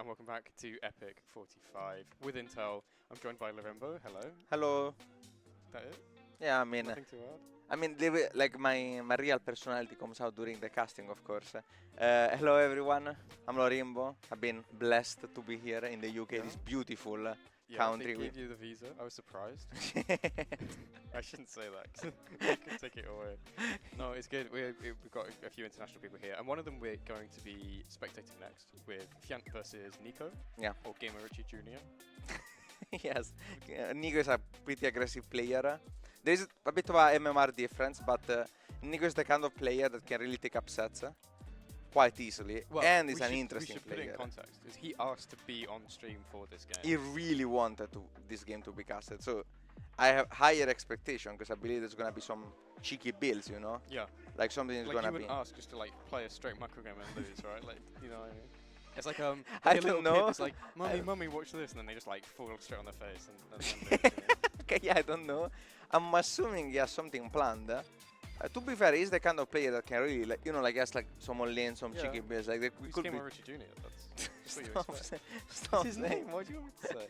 welcome back to EPIC45 with Intel. I'm joined by Lorenbo. Hello. Hello. Is that it? Yeah, I mean, Nothing to add? like my real personality comes out during the casting, of course. Hello, everyone. I'm Lorimbo. I've been blessed to be here in the UK, this beautiful country. They gave you the visa. I was surprised. I shouldn't say that, 'cause you could take it away. No, it's good. We've got a few international people here, and one of them we're going to be spectating next with Fjant versus Nico. Yeah. Or GamerrichyJr. Yes, Nico is a pretty aggressive player. There is a bit of a MMR difference, but Nico is the kind of player that can really take upsets quite easily, and is an interesting player. We should put it in context, because he asked to be on stream for this game. He really wanted this game to be casted, so I have higher expectation, because I believe there's gonna be some cheeky builds, you know? Yeah. Like something is like gonna you be. wouldn't ask just to like play a straight macro game and lose, right? Like, you know what I mean? It's like I a little don't know. kid that's like, mummy, watch this, and then they just like fall straight on their face and then lose, you know? Okay, yeah, I don't know. I'm assuming he has something planned. To be fair, he's the kind of player that can really, like, you know, like has like some all-in, some cheeky builds. Like, we could be. GamerrichyJr. That's what you Stop, expect. stop His saying. name. What do you want me to say?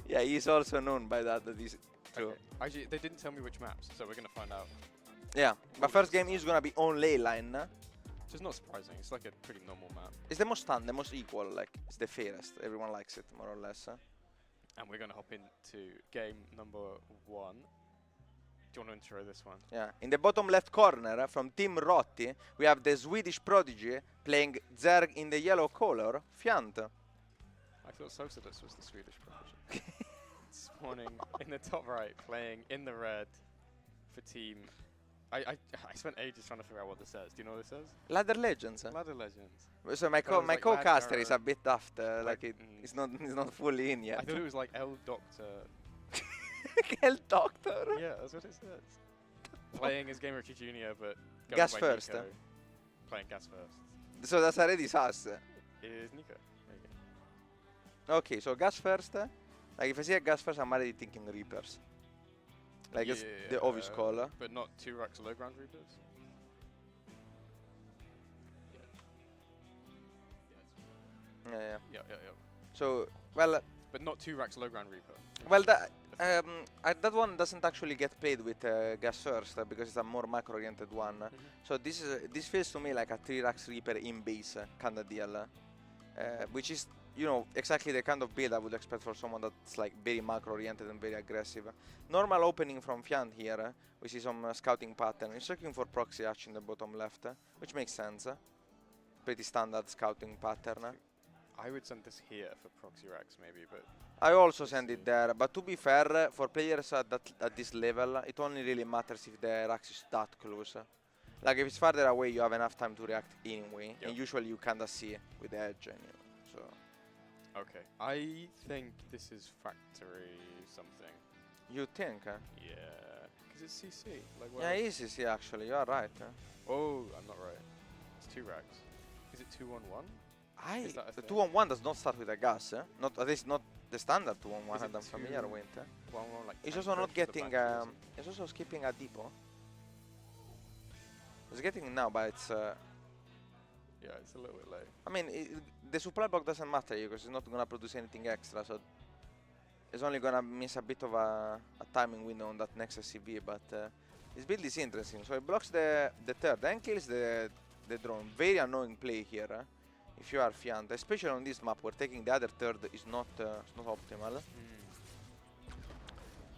Yeah, he's also known by that. That is true. Okay. Actually, they didn't tell me which maps, so we're gonna find out. Yeah, but first game is gonna be on ley line. So it's not surprising. It's like a pretty normal map. It's the most fun, the most equal. Like, it's the fairest. Everyone likes it, more or less. And we're gonna hop into game number 1. Do you want to intro this one? Yeah, in the bottom left corner from Team Rotti, we have the Swedish prodigy playing Zerg in the yellow color, Fjant. I thought Socialist was the Swedish prodigy. This morning, in the top right, playing in the red for team. I spent ages trying to figure out what this says. Do you know what this says? Ladder Legends. Ladder Legends. So my like co-caster Ladder- is a bit daft, he's not fully in I yet. thought it was like El Doctor. El Doctor. Yeah, that's what it says. Playing as GamerrichyJr, but going Gas by first. Nico. Playing gas first. So that's already sus. Is Nico. There you go. Okay, so gas first. Like if I see a gas first, I'm already thinking Reapers. Like it's the obvious call. But not 2 racks low ground Reapers? Yeah. Yeah. So, well, But not 2 racks low ground Reaper. that one doesn't actually get played with gas first because it's a more macro-oriented one. So this feels to me like a 3 racks Reaper in base kind of deal, which is, you know, exactly the kind of build I would expect for someone that's like very macro-oriented and very aggressive. Normal opening from Fjant here. We see some scouting pattern. He's looking for proxy hatch in the bottom left, which makes sense. Pretty standard scouting pattern. I would send this here for proxy racks maybe, but I also send it there, but to be fair, for players at this level, it only really matters if the racks is that close. Like if it's farther away, you have enough time to react anyway, and usually you kinda see with the edge, and so. okay. I think this is factory something. You think? Yeah, because it's CC. Like, Yeah, it is CC actually. You are right. Oh, I'm not right. It's 2 racks. Is it 2-1-1? Is that a The thing? 2-on-1 does not start with a gas. Not at least not the standard 2-on-1 Is that it I'm familiar with. 1-1 like He's tank also not push with the getting. back doors? He's also skipping a depot. He's getting it now, but it's. Yeah, it's a little bit late. I mean, the supply block doesn't matter because it's not gonna produce anything extra, so it's only gonna miss a bit of a timing window on that next SCV. But his build is interesting. So he blocks the third, then kills the drone. Very annoying play here. If you are Fjant, especially on this map where taking the other third is not optimal.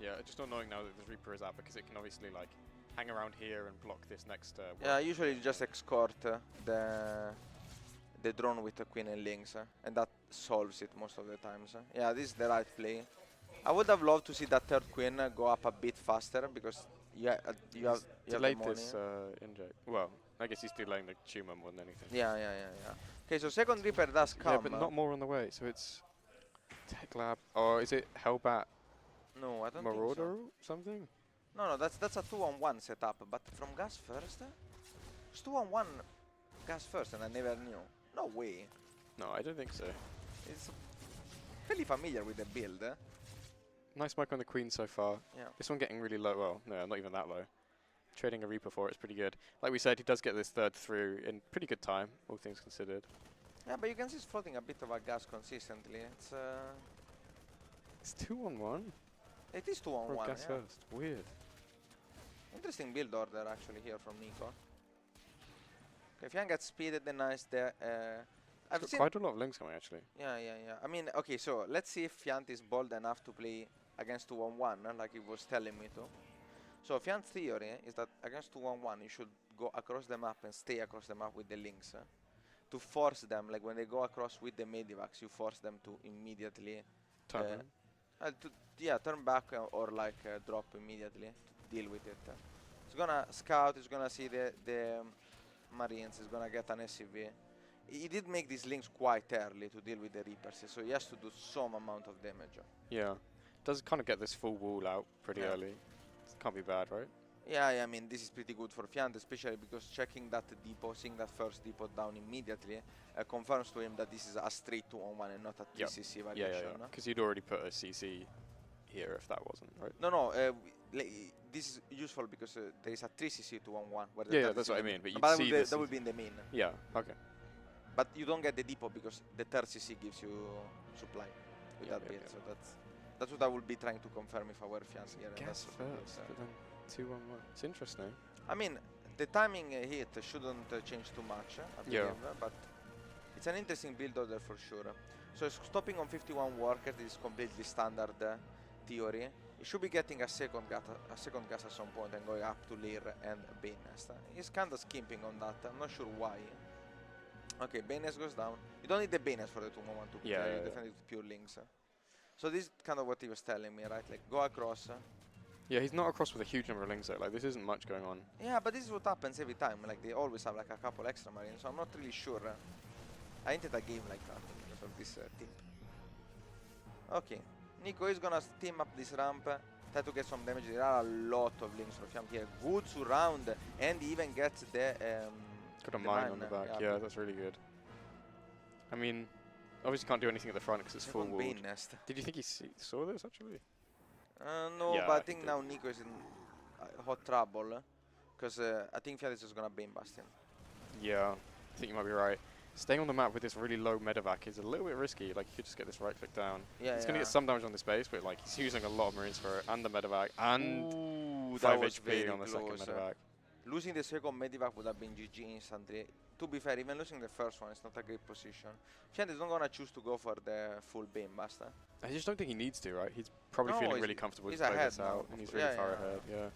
Yeah, just not knowing now that the Reaper is out because it can obviously like hang around here and block this next. Yeah, usually you just escort the drone with the queen and links, and that solves it most of the times. Yeah, this is the right play. I would have loved to see that third queen go up a bit faster because you have the delayed money. this inject. Well, I guess he's delaying the tumor more than anything. Yeah. Okay, so second Reaper does come. Yeah, but not more on the way. So it's Tech Lab, or is it Hellbat No, I don't Marauder think so. something? No, that's a 2-on-1 setup, but from gas first? It's 2-on-1 gas first, and I never knew. No way. No, I don't think so. It's fairly familiar with the build. Nice mic on the Queen so far. Yeah. This one getting really low. Well, no, not even that low. Trading a Reaper for it is pretty good. Like we said, he does get this third through in pretty good time, all things considered. Yeah, but you can see it's floating a bit of a gas consistently. It's 2-on-1. It is 2 on For 1. gas Yeah. first. Weird. Interesting build order actually here from Nico. Okay, Fjant gets speeded and nice there. I've seen Quite a lot of links coming actually. Yeah. I mean, okay, so let's see if Fjant is bold enough to play against 2-on-1, like he was telling me to. So Fjant's theory is that against 2-on-1, you should go across the map and stay across the map with the links. To force them, like when they go across with the medivacs, you force them to immediately Turn. turn back or like drop immediately to deal with it. He's gonna scout, he's gonna see the Marines, he's gonna get an SCV. He did make these links quite early to deal with the Reapers, so he has to do some amount of damage. Yeah. Does kind of get this full wall out pretty early. Can't be bad, right? Yeah, I mean, this is pretty good for Fjant, especially because checking that depot, seeing that first depot down immediately, confirms to him that this is a straight 2-on-1 and not a 3cc variation. Yeah. Because you'd already put a CC here if that wasn't, right? No, this is useful because there is a 3cc 2-on-1. Yeah, that's what I mean. But you'd see that will be in the main. Yeah, okay. But you don't get the depot because the third CC gives you supply with that build. So that's what I will be trying to confirm if I were Fjant here. Guess first, but then 2-1-1. It's interesting. I mean, the timing hit shouldn't change too much at the game, but it's an interesting build order for sure. So stopping on 51 workers is completely standard theory. He should be getting a second gas at some point and going up to Lear and Bane Nest. He's kind of skimping on that. I'm not sure why. Okay, Bane Nest goes down. You don't need the Bane Nest for the 2-on-1 to play. You defend it with pure links. So this is kind of what he was telling me, right? Like, go across. Yeah, he's not across with a huge number of links though. Like, this isn't much going on. Yeah, but this is what happens every time. Like, they always have like a couple extra Marines, so I'm not really sure. I entered a game like that because of this tip. Okay, Nico is gonna team up this ramp, try to get some damage. There are a lot of links for Fjant here. Good surround, and he even gets the got a mine on the back. Yeah, that's really good. I mean, obviously can't do anything at the front because it's full walled. Bane Nest. Did you think he saw this actually? No, but I think now Nico is in hot trouble because I think Fjant is just gonna Bane Bust him. Yeah, I think you might be right. Staying on the map with this really low medevac is a little bit risky. Like, you could just get this right click down. Yeah, he's going to get some damage on this base, but like he's using a lot of Marines for it, and the medevac, and 5 HP on the second medevac. Losing the second medevac would have been GG instantly. To be fair, even losing the first one is not a great position. Fjant is not going to choose to go for the full Bane Buster. I just don't think he needs to, right? He's probably feeling really comfortable to play this out, and he's really far ahead,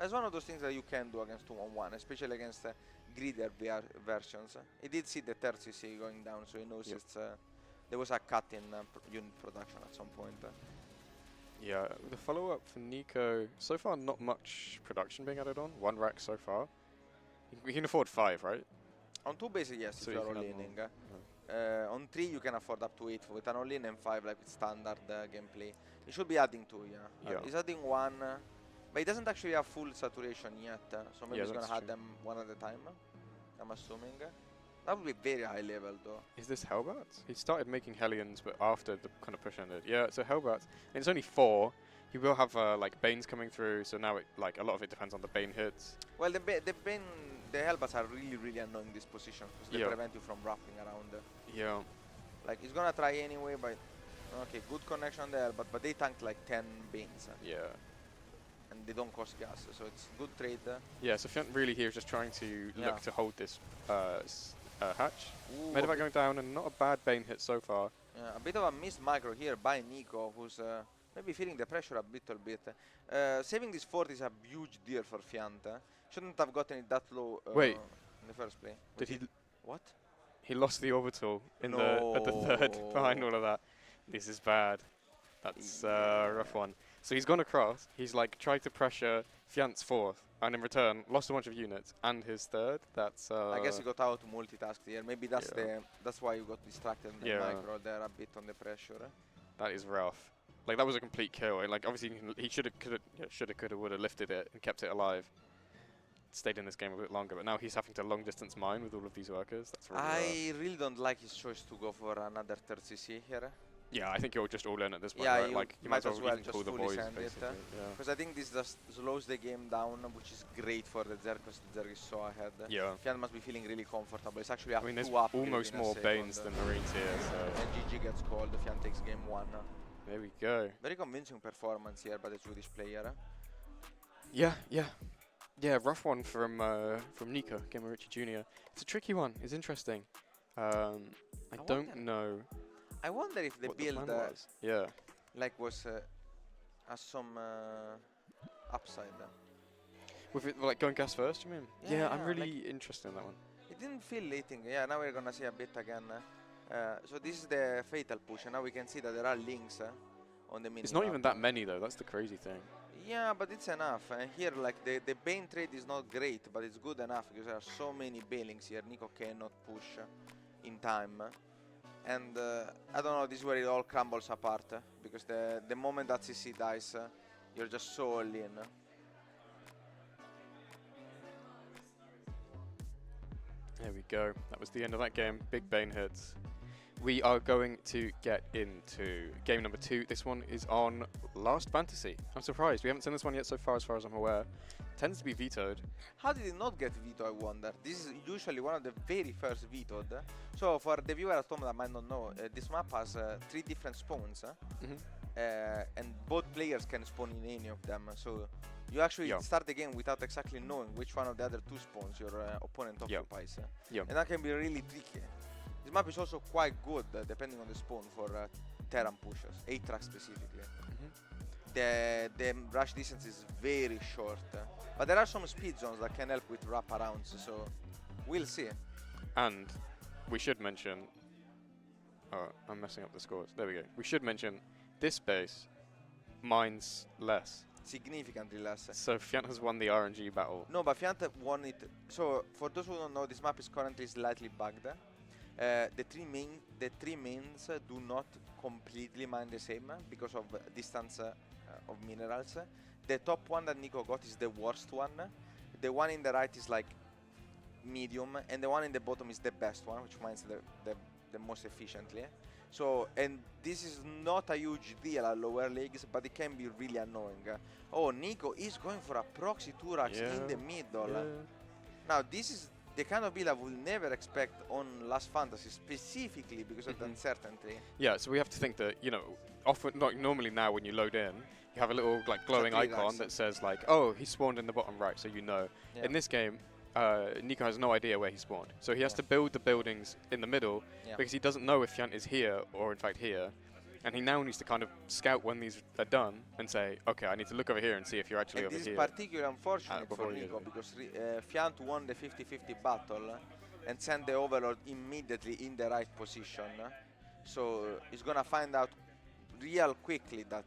It's one of those things that you can do against 2-on-1, especially against greedier versions. He did see the third CC going down, so he knows it's there was a cut in unit production at some point. Yeah, the follow-up for Nico, so far not much production being added on. 1 rack so far. We can afford 5, right? On 2 bases, yes, so if you are all-inning. On 3 you can afford up to 8 with an all-in, and 5 like with standard gameplay. He should be adding 2, he's adding 1. But he doesn't actually have full saturation yet, so maybe he's going to add them one at a time, I'm assuming. That would be very high level, though. Is this Hellbats? He started making Hellions, but after the kind of push ended. Yeah, so Hellbats. And it's only 4. He will have like Banes coming through, so now like a lot of it depends on the Bane hits. Well, the Hellbats are really, really annoying this position because they prevent you from wrapping around. Yeah. Like, he's going to try anyway, but okay, good connection there, but they tanked like 10 Banes. Yeah. And they don't cost gas, so it's good trade. Yeah, so Fjant really here is just trying to look to hold this hatch. Medevac going down, and not a bad Bane hit so far. Yeah, a bit of a missed micro here by Nico, who's maybe feeling the pressure a little bit. Saving this fort is a huge deal for Fjant. Shouldn't have gotten it that low in the first play. Did he? What? He lost the orbital in at the third behind all of that. This is bad. That's a rough one. So he's gone across, he's like tried to pressure Fjant's 4th, and in return lost a bunch of units and his 3rd. That's I guess he got out to multitask here. Maybe that's that's why you got distracted in the micro there a bit on the pressure. That is rough. Like, that was a complete kill. And like, obviously he should have, could have, would have lifted it and kept it alive. Stayed in this game a bit longer, but now he's having to long distance mine with all of these workers. That's really rough. I really don't like his choice to go for another third CC here. Yeah, I think you're just all in at this point, Yeah, right? you Like, you might might as well even just call the fully boys, send it. basically. Yeah. Because I think this just slows the game down, which is great for the Zerg, because the Zerg is so ahead. Yeah. Fjant must be feeling really comfortable. It's actually up I mean, there's 2 up almost in a more second. Banes than Marines here, so And GG gets called. Fjant takes game 1. there we go. Very convincing performance here by the Swedish player. Yeah, yeah. Yeah, rough one from Nico, GamerrichyJr. It's a tricky one. It's interesting. I don't know I wonder if the what build the plan was. Yeah. was has some upside. With it, like, going gas first, you mean? Yeah, I'm yeah, really interested in that one. It didn't feel leading. Yeah, now we're gonna see a bit again. So this is the fatal push, and now we can see that there are links on the mini. It's not even that many, though. That's the crazy thing. Yeah, but it's enough. And here, like, the Bane trade is not great, but it's good enough because there are so many Banelings here. Nico cannot push in time. And I don't know, this is where it all crumbles apart. Because the moment that CC dies, you're just so all in. There we go. That was the end of that game. Big Bane hits. We are going to get into game number 2. This one is on Last Fantasy. I'm surprised. We haven't seen this one yet so far as I'm aware. Tends to be vetoed. How did it not get vetoed, I wonder? This is usually one of the very first vetoed. So for the viewer at home that might not know, this map has 3 different spawns. And both players can spawn in any of them. So you actually start the game without exactly knowing which one of the other 2 spawns your opponent occupies. And that can be really tricky. This map is also quite good, depending on the spawn, for Terran pushers, 8 tracks specifically. The rush distance is very short, but there are some speed zones that can help with wraparounds, so we'll see. And we should mention... Oh, I'm messing up the scores. There we go. We should mention this base mines less. Significantly less. So Fjant has won the RNG battle. No, but Fjant won it. So for those who don't know, this map is currently slightly bugged. The three mains do not completely mine the same because of distance of minerals. The top one that Nico got is the worst one. The one in the right is like medium, and the one in the bottom is the best one, which mines the most efficiently. So, and this is not a huge deal at lower leagues, but it can be really annoying. Oh, Nico is going for a proxy 2 racks in the middle. Now, this is the kind of build I would never expect on Last Fantasy, specifically because of the uncertainty. Yeah, so we have to think that, you know, often, like normally now when you load in, you have a little like glowing icon that says like, oh, he spawned in the bottom right, so you know. In this game, Nico has no idea where he spawned. So he has to build the buildings in the middle because he doesn't know if Fjant is here or in fact here. And he now needs to kind of scout when these are done and say, okay, I need to look over here and see if you're actually over here. This is particularly unfortunate for Nico because Fjant won the 50-50 battle and sent the Overlord immediately in the right position. So he's gonna find out real quickly that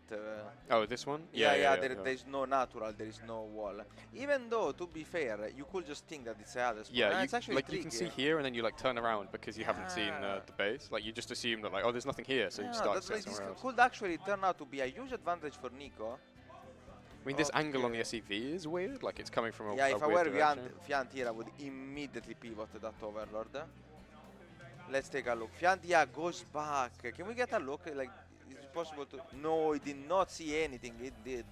oh, this one? There's no natural, there is no wall. Even though, to be fair, you could just think that it's a other spawn. Yeah, it's actually like tricky. you can see here and then you like turn around because you haven't seen the base. Like you just assume that like, oh, there's nothing here, so you start to this somewhere else. could actually turn out to be a huge advantage for Nico. I mean, this angle on the SCV is weird. Like it's coming from a if I weird were direction. Fjant here, I would immediately pivot that Overlord. Let's take a look. Fjant, goes back. Can we get a look? Like, is it possible to... No, he did not see anything. It did.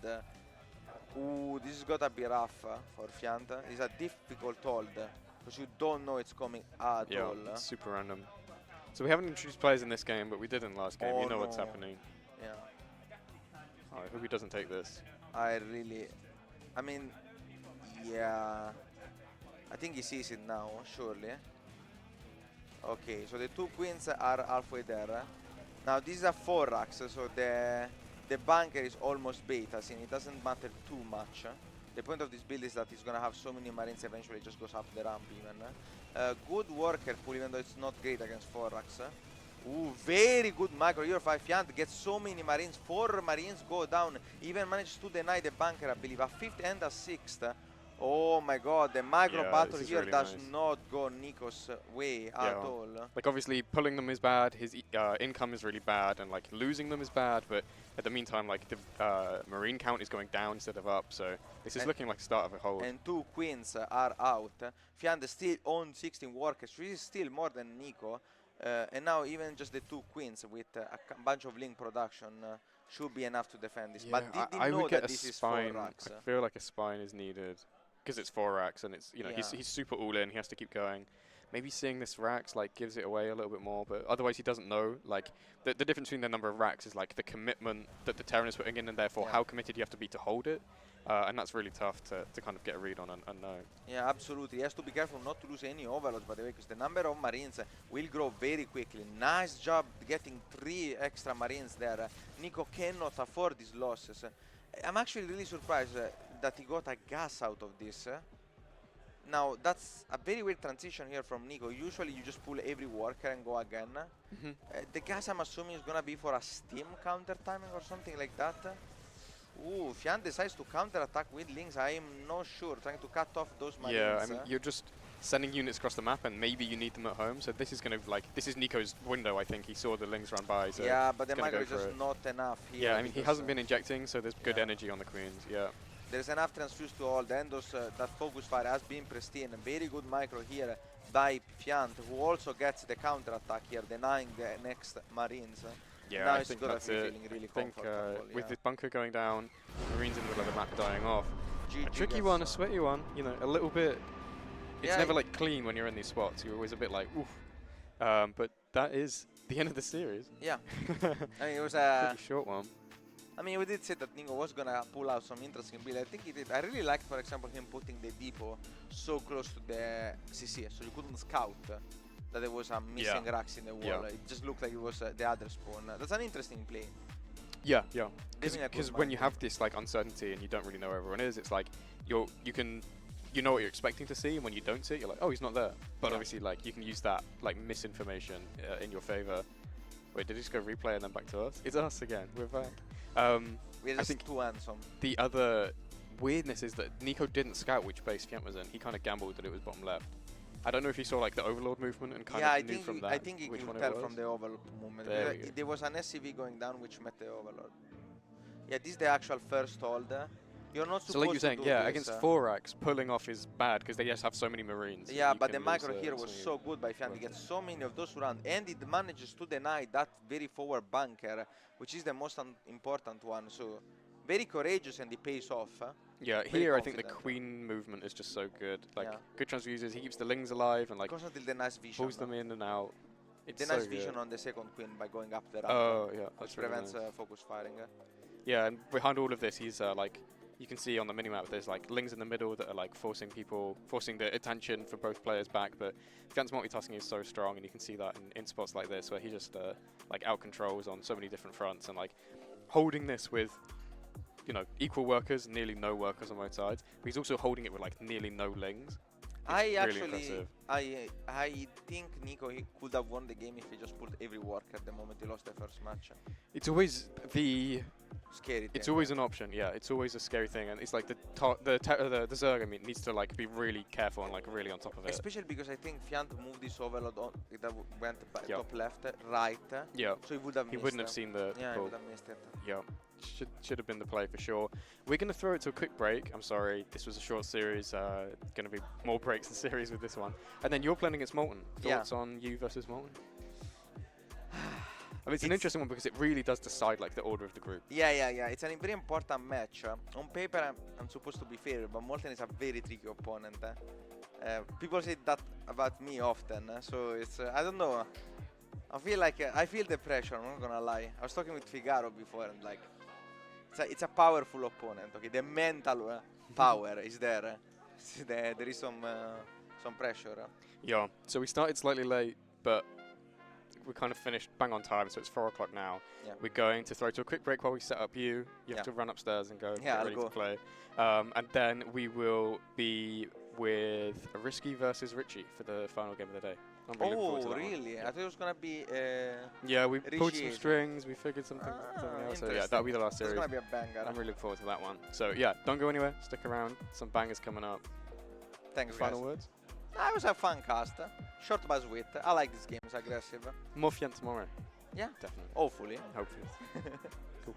Ooh, this is gotta be rough for Fjant. It's a difficult hold because you don't know it's coming at all. It's super random. So we haven't introduced players in this game, but we did in the last game. You know what's happening. Yeah. Oh, I hope he doesn't take this. I mean, yeah. I think he sees it now, surely. Okay, so the 2 queens are halfway there. Now this is a 4 racks, so the bunker is almost beta, since it doesn't matter too much. The point of this build is that it's gonna have so many marines eventually it just goes up the ramp even. Good worker pool, even though it's not great against 4 racks. Ooh, very good macro here. Fjant gets so many marines. 4 marines go down. Even managed to deny the bunker, I believe. A 5th and a 6th. Oh my god, the micro battle here really does not go Nico's way at all. Like obviously pulling them is bad, his income is really bad, and like losing them is bad, but at the meantime like the marine count is going down instead of up, so this is looking like the start of a hold. And 2 queens are out. Fjant still on 16 workers, which is still more than Nico. And now even just the 2 queens with a bunch of link production should be enough to defend this. Yeah, But did I know would get that a this is spine. 4 racks. I feel like a spine is needed because it's 4 racks and it's he's super all in. He has to keep going. Maybe seeing this racks like gives it away a little bit more, but otherwise he doesn't know. Like the difference between the number of racks is like the commitment that the Terran is putting in, and therefore how committed you have to be to hold it. And that's really tough to kind of get a read on and know. Yeah, absolutely. He has to be careful not to lose any overloads, by the way, because the number of Marines will grow very quickly. Nice job getting 3 extra Marines there. Nico cannot afford these losses. I'm actually really surprised that he got a gas out of this. Now, that's a very weird transition here from Nico. Usually you just pull every worker and go again. The gas, I'm assuming, is going to be for a steam counter timing or something like that. Ooh, Fjant decides to counter-attack with links. I am not sure, trying to cut off those Marines. Yeah, I mean, you're just sending units across the map, and maybe you need them at home. So this is going to, this is Nico's window, I think. He saw the links run by, so yeah, but the micro is just not enough here. Yeah, I mean, he hasn't been injecting, so there's good energy on the queens, yeah. There's enough transfuse to hold, and that focus fire has been pristine. A very good micro here by Fjant, who also gets the counter-attack here, denying the next Marines. Yeah, now I think that's it. Really I think with this bunker going down, Marines in the middle of the map dying off. GG a tricky one, a sweaty one, you know, a little bit. It's yeah, never like clean when you're in these spots. You're always a bit like, oof. But that is the end of the series. Yeah. I mean, it was a pretty short one. I mean, we did say that Nico was gonna pull out some interesting build. I think he did. I really liked, for example, him putting the depot so close to the CC, so you couldn't scout that there was a missing racks in the wall. It just looked like it was the other spawn. That's an interesting play. Yeah, yeah. Because when you have this like uncertainty and you don't really know where everyone is, it's like you know what you're expecting to see, and when you don't see it, you're like, oh, he's not there. But obviously, like you can use that like misinformation in your favor. Wait, did he just go replay and then back to us? It's us again. We're back. We're just too handsome. The other weirdness is that Nico didn't scout which base Fjant was in. He kind of gambled that it was bottom left. I don't know if he saw like the Overlord movement and kind of knew from that. I think he could tell from the Overlord movement. There was an SCV going down which met the Overlord. Yeah, this is the actual first hold. You're not supposed to do this. So like you're saying, yeah, against 4 racks, pulling off is bad because they just have so many Marines. Yeah, but the micro here was so good by Fjant. He gets so many of those around, and it manages to deny that very forward bunker, which is the most important one. So very courageous, and it pays off. Yeah, here I think the queen movement is just so good. Like good transfuses, he keeps the lings alive and like the nice vision, pulls them in and out. It's the nice vision on the second queen by going up the ramp. Oh yeah, which prevents focus firing. Yeah, and behind all of this, he's like, you can see on the minimap, there's like lings in the middle that are like forcing the attention for both players back. But Fjant's multitasking is so strong, and you can see that in spots like this where he just like out controls on so many different fronts, and like holding this with, you know, equal workers, nearly no workers on both sides. But he's also holding it with like nearly no lings. I think Nico could have won the game if he just pulled every worker the moment he lost the first match. It's always the scary thing. It's always an option, yeah. It's always a scary thing, and it's like the Zerg, I mean, needs to like be really careful and like really on top of it. Especially because I think Fjant moved this overload on that went top left, right. Yeah. So he would have. He wouldn't have seen the. Yeah, he would have missed it. Yeah. Should have been the play for sure. We're going to throw it to a quick break. I'm sorry, this was a short series. Going to be more breaks in series with this one. And then you're playing against Molten. Thoughts on you versus Molten? I mean, it's an interesting one because it really does decide like the order of the group. Yeah. It's a very important match. On paper, I'm supposed to be fair, but Molten is a very tricky opponent. People say that about me often, so it's I don't know. I feel like I feel the pressure. I'm not gonna lie. I was talking with Figaro before, and like. It's a powerful opponent. Okay, the mental power is there. There is some pressure. Yeah. So we started slightly late, but we kind of finished bang on time. So it's 4 o'clock now. Yeah. We're going to throw to a quick break while we set up you. You have to run upstairs and go get ready to play. And then we will be with Risky versus Richie for the final game of the day. I'm really looking forward to that really? one. I thought it was gonna be. Yeah, we pulled some strings. We figured something else. So yeah, that'll be the last series. It's gonna be a banger. I'm really looking forward to that one. So yeah, don't go anywhere. Stick around. Some bangers coming up. Thanks, Final words? It was a fun cast. Short but sweet. I like this game. It's aggressive. More Fjant tomorrow. Yeah, definitely. Hopefully. Cool.